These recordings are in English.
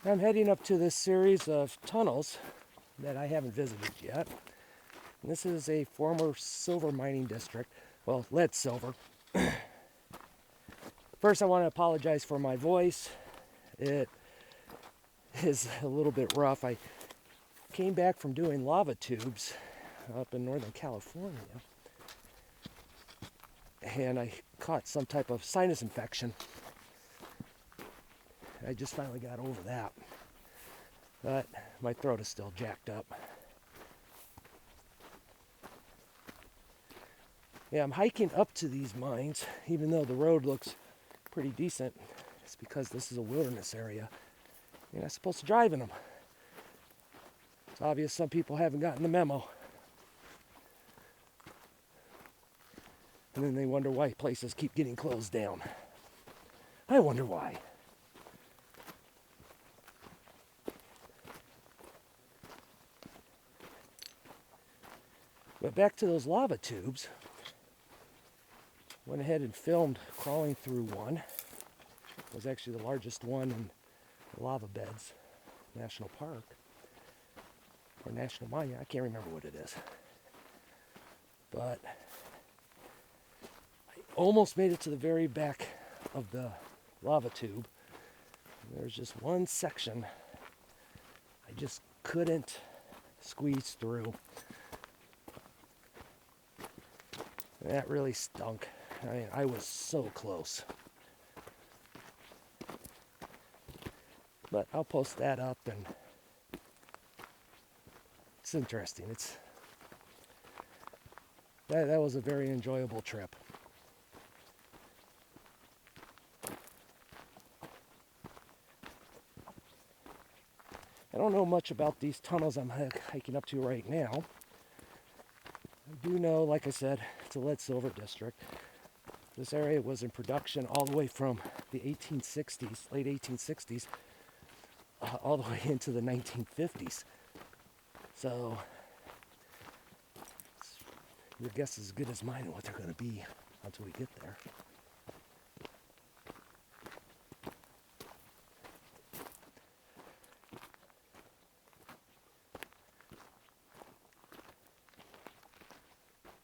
I'm heading up to this series of tunnels that I haven't visited yet. And this is a former silver mining district. Well, lead silver. First, I want to apologize for my voice. It is a little bit rough. I came back from doing lava tubes up in Northern California, and I caught some type of sinus infection. I just finally got over that, but my throat is still jacked up. Yeah, I'm hiking up to these mines, even though the road looks pretty decent. It's because this is a wilderness area. You're not supposed to drive in them. It's obvious some people haven't gotten the memo. And then they wonder why places keep getting closed down. I wonder why. But back to those lava tubes. Went ahead and filmed crawling through one. It was actually the largest one in the Lava Beds National Park. Or National Monument, I can't remember what it is. But I almost made it to the very back of the lava tube. There's just one section I just couldn't squeeze through. That really stunk. I mean, I was so close. But I'll post that up, and it's interesting. That was a very enjoyable trip. I don't know much about these tunnels I'm hiking up to right now. I do know, like I said, it's a lead silver district. This area was in production all the way from the 1860s, late 1860s, all the way into the 1950s. So your guess is as good as mine on what they're going to be until we get there.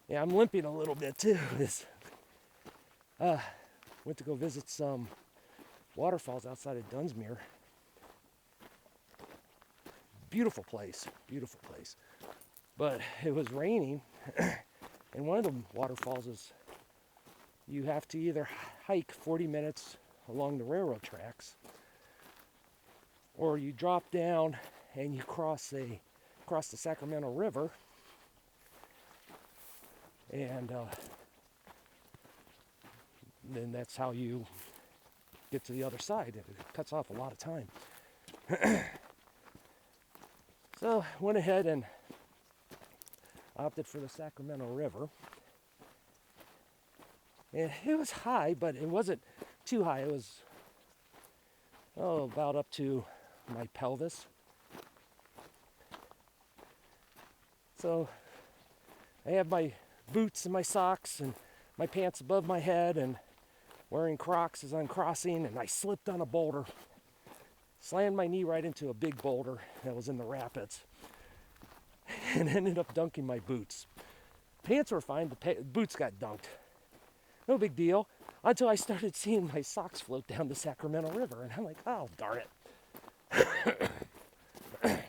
Yeah, I'm limping a little bit too. Went to go visit some waterfalls outside of Dunsmuir. Beautiful place, beautiful place. But it was raining, and one of the waterfalls is you have to either hike 40 minutes along the railroad tracks, or you drop down and you cross the Sacramento River, and then that's how you get to the other side. It cuts off a lot of time. So went ahead and opted for the Sacramento River. And it was high, but it wasn't too high. It was about up to my pelvis. So I have my boots and my socks and my pants above my head and wearing Crocs as I'm crossing, and I slipped on a boulder. Slammed my knee right into a big boulder that was in the rapids and ended up dunking my boots. Pants were fine, but boots got dunked. No big deal until I started seeing my socks float down the Sacramento River, and I'm like, oh, darn it.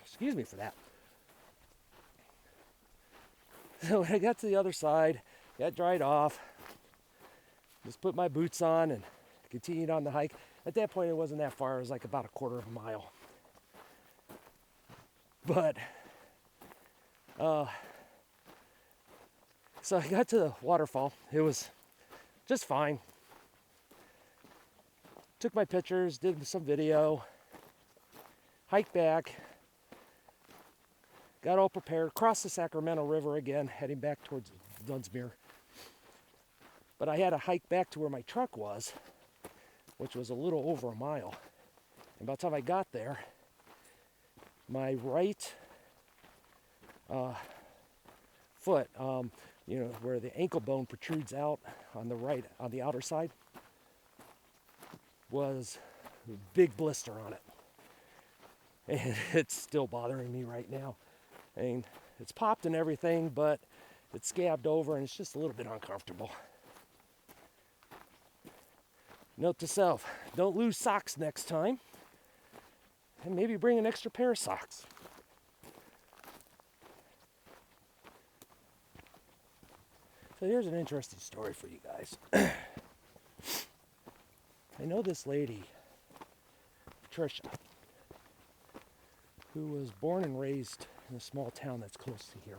Excuse me for that. So when I got to the other side, got dried off, just put my boots on and continued on the hike. At that point, it wasn't that far. It was like about a quarter of a mile. But, so I got to the waterfall. It was just fine. Took my pictures, did some video, hiked back, got all prepared, crossed the Sacramento River again, heading back towards Dunsmuir. But I had to hike back to where my truck was, which was a little over a mile. And by the time I got there, my right foot, where the ankle bone protrudes out on the right, on the outer side, was a big blister on it. And it's still bothering me right now. I mean, it's popped and everything, but it's scabbed over and it's just a little bit uncomfortable. Note to self, don't lose socks next time. And maybe bring an extra pair of socks. So here's an interesting story for you guys. I know this lady, Trisha, who was born and raised in a small town that's close to here.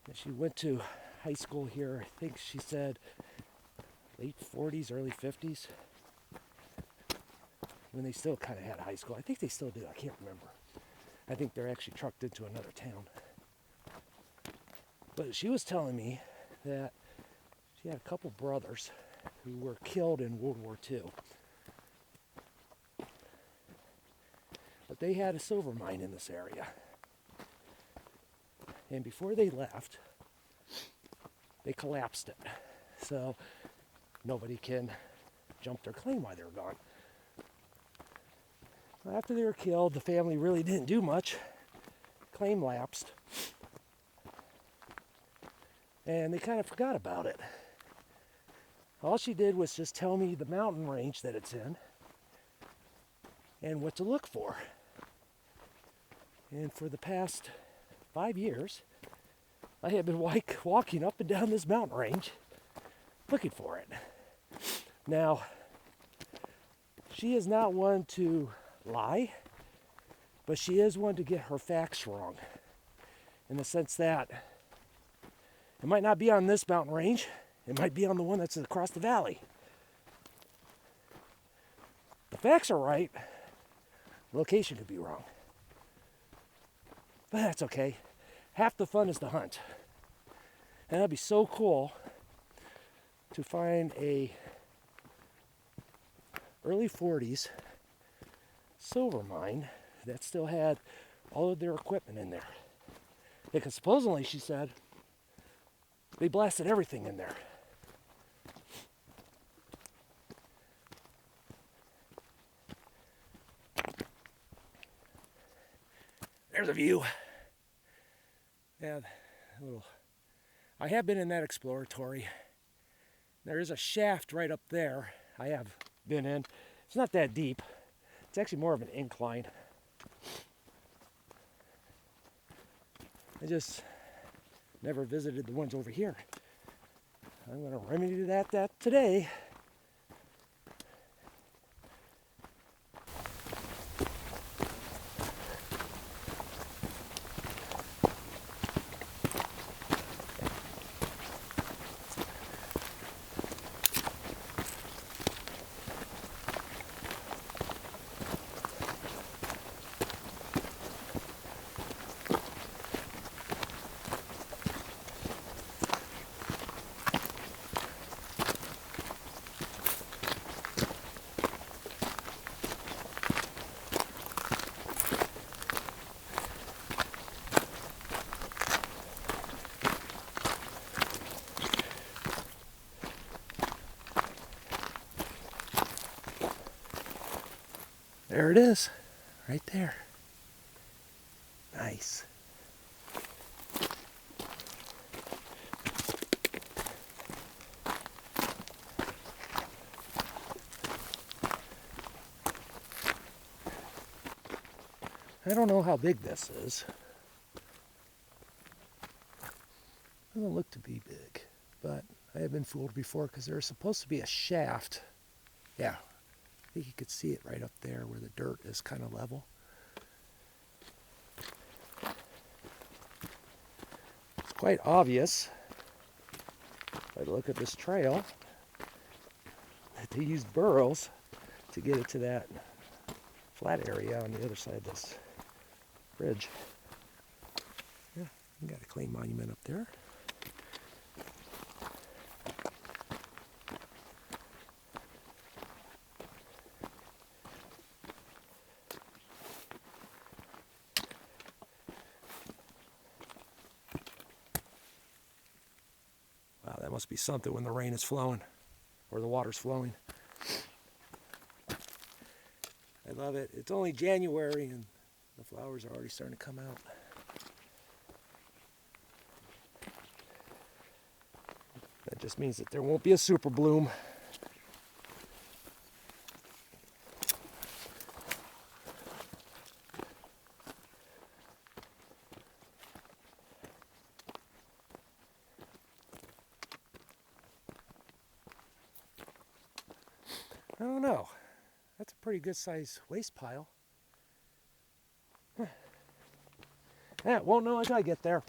And she went to high school here, I think she said late 40s, early 50s, when they still kind of had high school. I think they still do, I can't remember. I think they're actually trucked into another town. But she was telling me that she had a couple brothers who were killed in World War II. But they had a silver mine in this area. And before they left, they collapsed it. So nobody can jump their claim while they were gone. Well, after they were killed, the family really didn't do much. Claim lapsed. And they kind of forgot about it. All she did was just tell me the mountain range that it's in and what to look for. And for the past 5 years, I have been walking up and down this mountain range looking for it. Now, she is not one to lie, but she is one to get her facts wrong, in the sense that it might not be on this mountain range, it might be on the one that's across the valley. The facts are right, the location could be wrong. But that's okay. Half the fun is the hunt. And that'd be so cool to find a early 40s silver mine that still had all of their equipment in there. Because supposedly, she said, they blasted everything in there. There's a view. Yeah, a little. I have been in that exploratory. There is a shaft right up there I have been in. It's not that deep. It's actually more of an incline. I just never visited the ones over here. I'm going to remedy that today. There it is, right there. Nice. I don't know how big this is. Doesn't look to be big, but I have been fooled before because there's supposed to be a shaft. Yeah, I think you could see it right up there where the dirt is kind of level. It's quite obvious, by the look at this trail, that they used burrows to get it to that flat area on the other side of this ridge. Yeah, you got a clay monument up there. Wow, that must be something when the rain is flowing or the water's flowing. I love it. It's only January and the flowers are already starting to come out. That just means that there won't be a super bloom. I don't know. That's a pretty good sized waste pile. Yeah, won't know until I get there.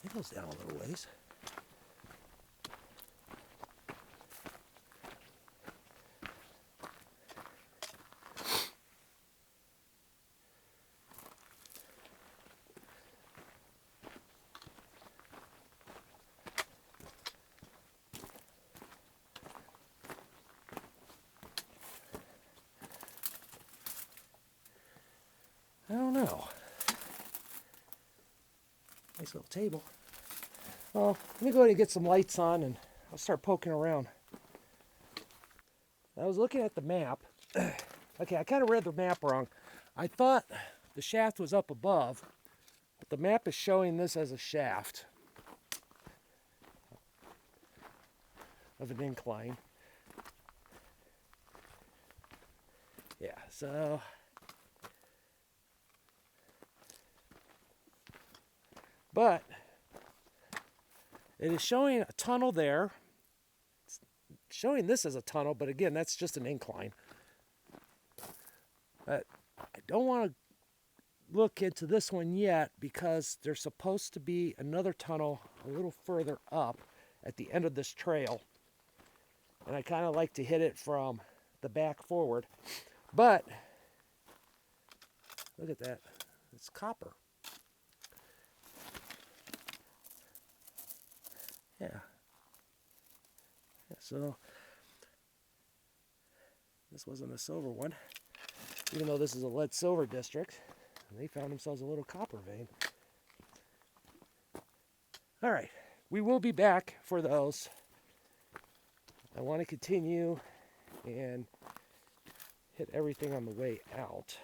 It goes down a little ways. I don't know. Nice little table. Well, let me go ahead and get some lights on and I'll start poking around. I was looking at the map. Okay, I kind of read the map wrong. I thought the shaft was up above, but the map is showing this as a shaft of an incline. Yeah, so but it is showing a tunnel there. It's showing this as a tunnel, but again, that's just an incline. But I don't want to look into this one yet because there's supposed to be another tunnel a little further up at the end of this trail. And I kind of like to hit it from the back forward. But look at that. It's copper. Yeah. So this wasn't a silver one, even though this is a lead silver district. And they found themselves a little copper vein. All right, we will be back for those. I want to continue and hit everything on the way out.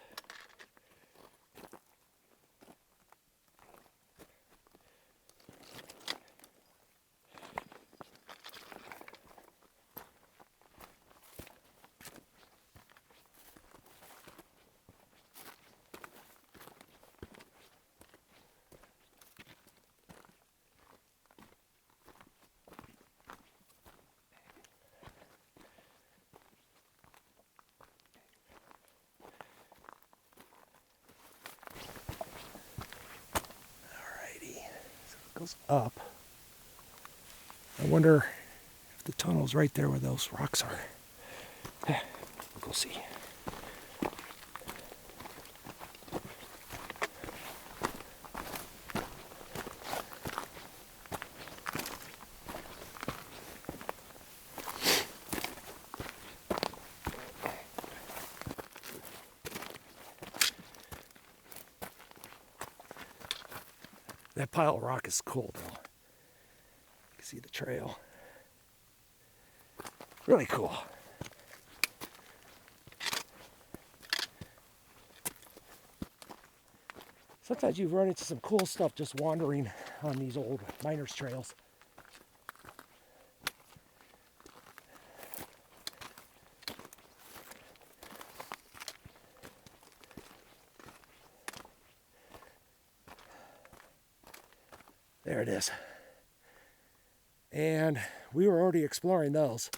Goes up. I wonder if the tunnel's right there where those rocks are. We'll go see. That pile of rock is cool though. You can see the trail. Really cool. Sometimes you run into some cool stuff just wandering on these old miners' trails. There it is. And we were already exploring those.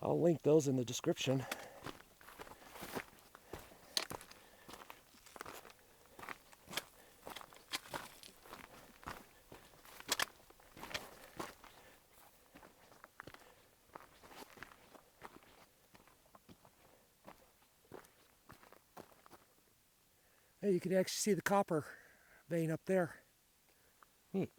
I'll link those in the description. Hey, you can actually see the copper vein up there. Neat.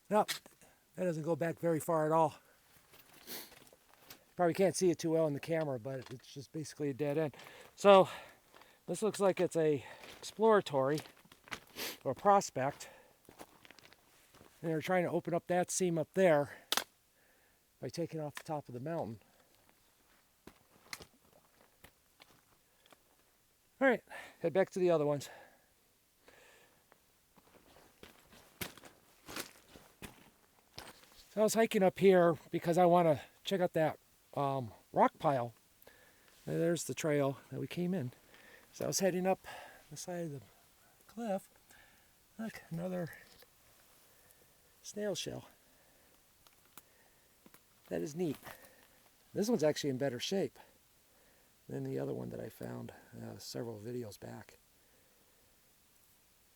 No, that doesn't go back very far at all. Probably can't see it too well in the camera, but it's just basically a dead end. So this looks like it's a exploratory or prospect. And they're trying to open up that seam up there by taking off the top of the mountain. All right, head back to the other ones. So I was hiking up here because I want to check out that rock pile. And there's the trail that we came in. So I was heading up the side of the cliff. Look, another snail shell. That is neat. This one's actually in better shape than the other one that I found several videos back.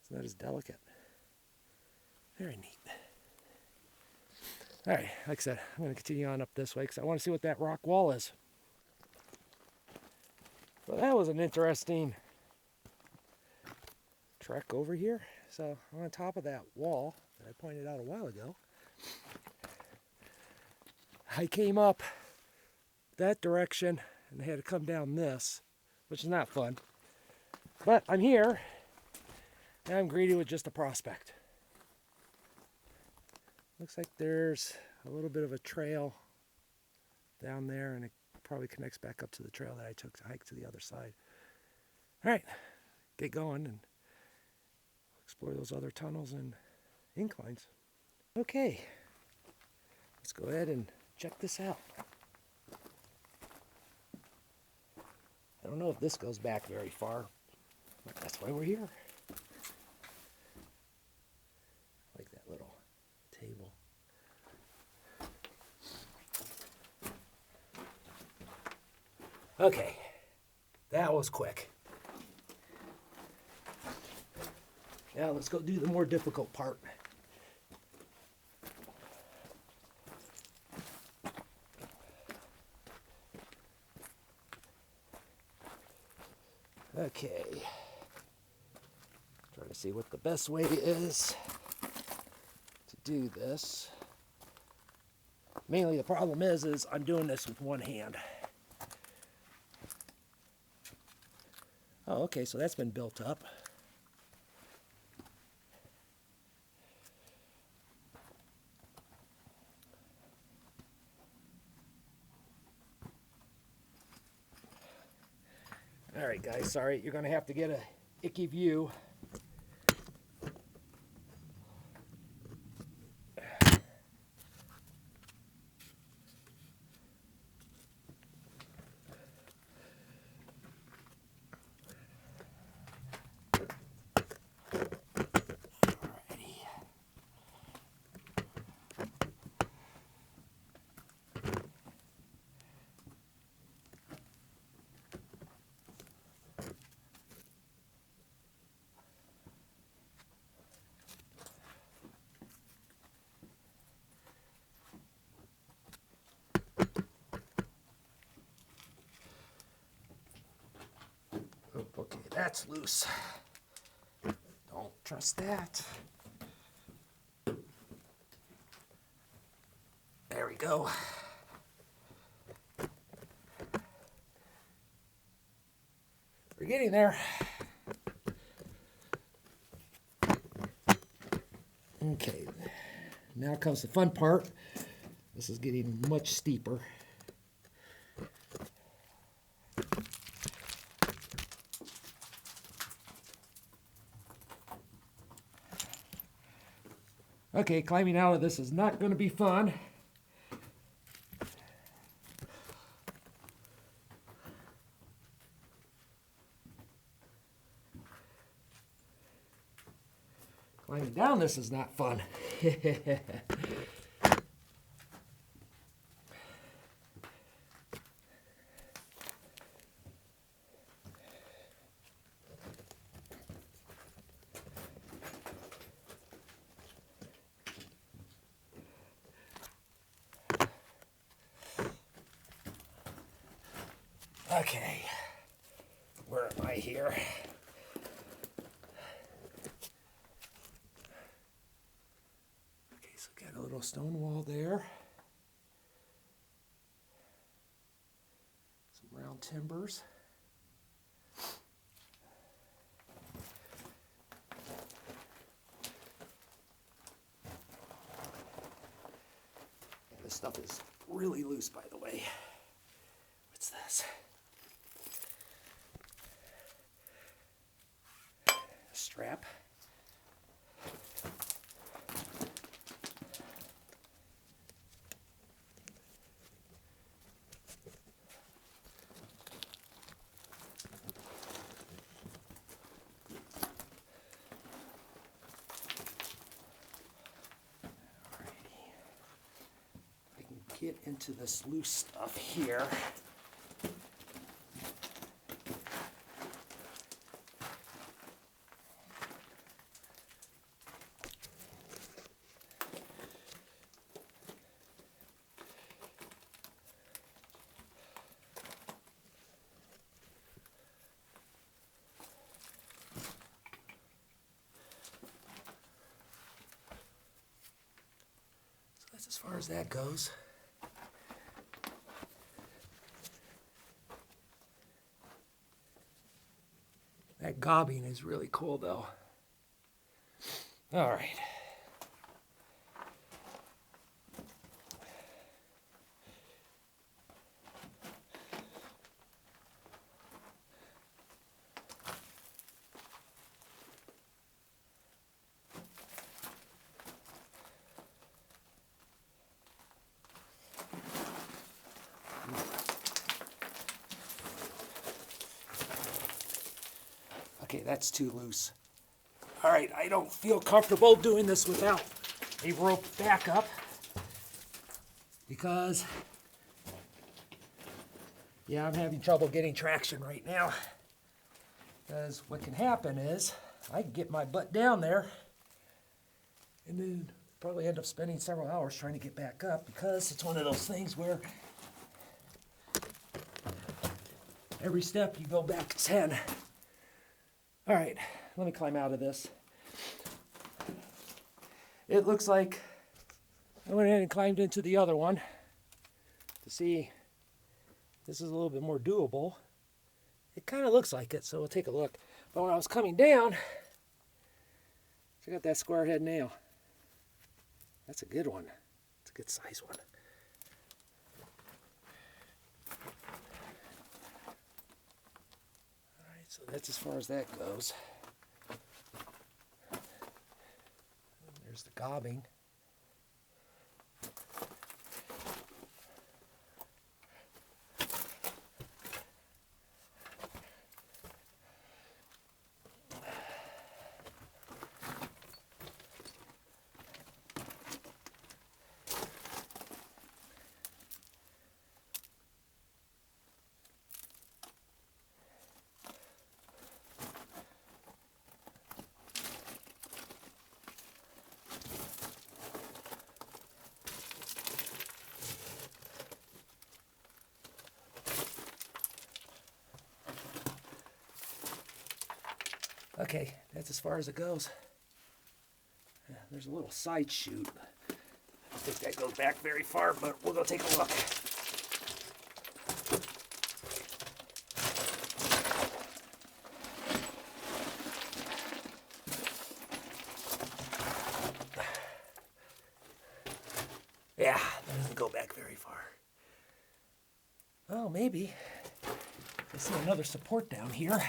It's not as delicate. Very neat. All right, like I said, I'm going to continue on up this way because I want to see what that rock wall is. Well, that was an interesting trek over here. So on top of that wall that I pointed out a while ago, I came up that direction and I had to come down this, which is not fun. But I'm here and I'm greeted with just a prospect. Looks like there's a little bit of a trail down there and it probably connects back up to the trail that I took to hike to the other side. All right, get going and explore those other tunnels and inclines. Okay, let's go ahead and check this out. I don't know if this goes back very far, but that's why we're here. Like that little table. Okay, that was quick. Now let's go do the more difficult part. Okay, trying to see what the best way is to do this. Mainly the problem is I'm doing this with one hand. Oh, okay, so that's been built up. All right, guys, sorry, you're gonna have to get a icky view. Okay, that's loose. Don't trust that. There we go. We're getting there. Okay, now comes the fun part. This is getting much steeper. Okay, climbing out of this is not going to be fun. Climbing down this is not fun. Okay, where am I here? Okay, so again, little stone wall there. Some round timbers. And this stuff is really loose, by the way. What's this? A strap. Get into this loose stuff here. So that's as far as that goes. That gobbing is really cool, though. All right. Okay, that's too loose. All right, I don't feel comfortable doing this without a rope backup because, yeah, I'm having trouble getting traction right now. Because what can happen is I can get my butt down there and then probably end up spending several hours trying to get back up because it's one of those things where every step you go back 10. All right, let me climb out of this. It looks like I went ahead and climbed into the other one to see if this is a little bit more doable. It kind of looks like it, so we'll take a look. But when I was coming down, check out that square head nail. That's a good one. It's a good size one. So that's as far as that goes. There's the gobbing. Okay, that's as far as it goes. Yeah, there's a little side chute. I don't think that goes back very far, but we'll go take a look. Yeah, that doesn't go back very far. Oh, maybe. I see another support down here.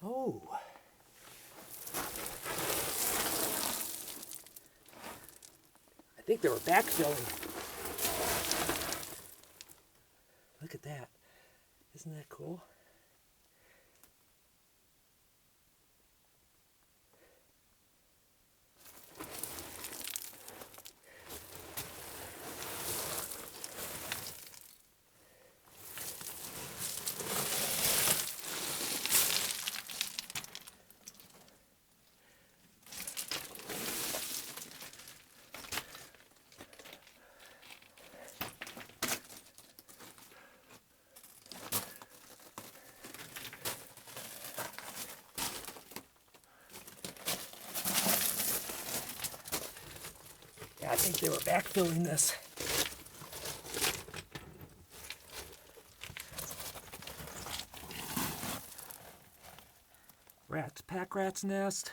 Oh. I think they were backfilling. Look at that. Isn't that cool? think they were backfilling this. Rats, pack rat's nest.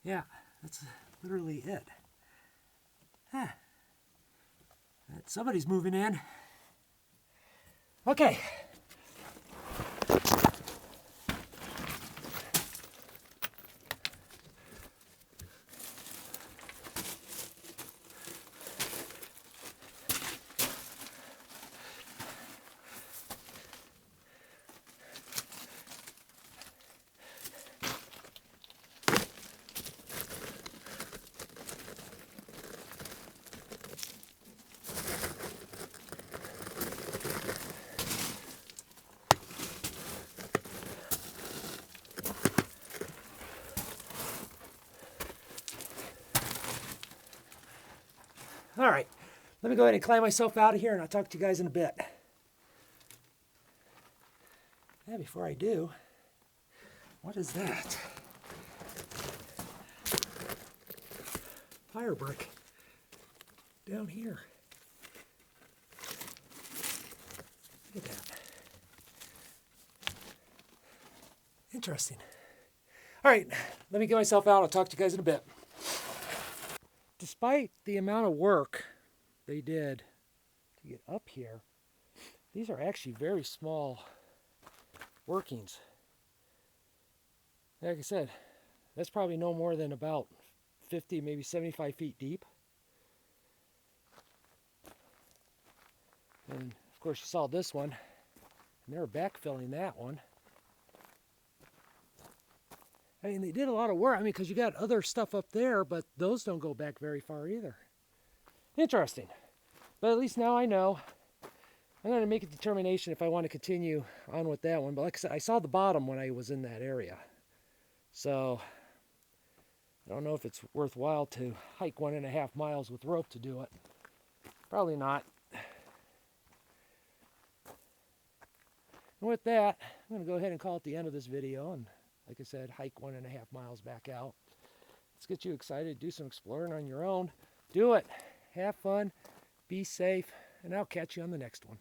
Yeah, that's literally it. Huh. Somebody's moving in. Okay. All right, let me go ahead and climb myself out of here, and I'll talk to you guys in a bit. Yeah, before I do, what is that? Fire brick down here. Look at that. Interesting. All right, let me get myself out. I'll talk to you guys in a bit. Despite the amount of work they did to get up here, these are actually very small workings. Like I said, that's probably no more than about 50, maybe 75 feet deep. And of course you saw this one, and they were backfilling that one. I mean, they did a lot of work. I mean, because you got other stuff up there, but those don't go back very far either. Interesting. But at least now I know. I'm going to make a determination if I want to continue on with that one. But like I said, I saw the bottom when I was in that area. So I don't know if it's worthwhile to hike 1.5 miles with rope to do it. Probably not. And with that, I'm going to go ahead and call it the end of this video. And like I said, hike 1.5 miles back out. Let's get you excited. Do some exploring on your own. Do it. Have fun. Be safe. And I'll catch you on the next one.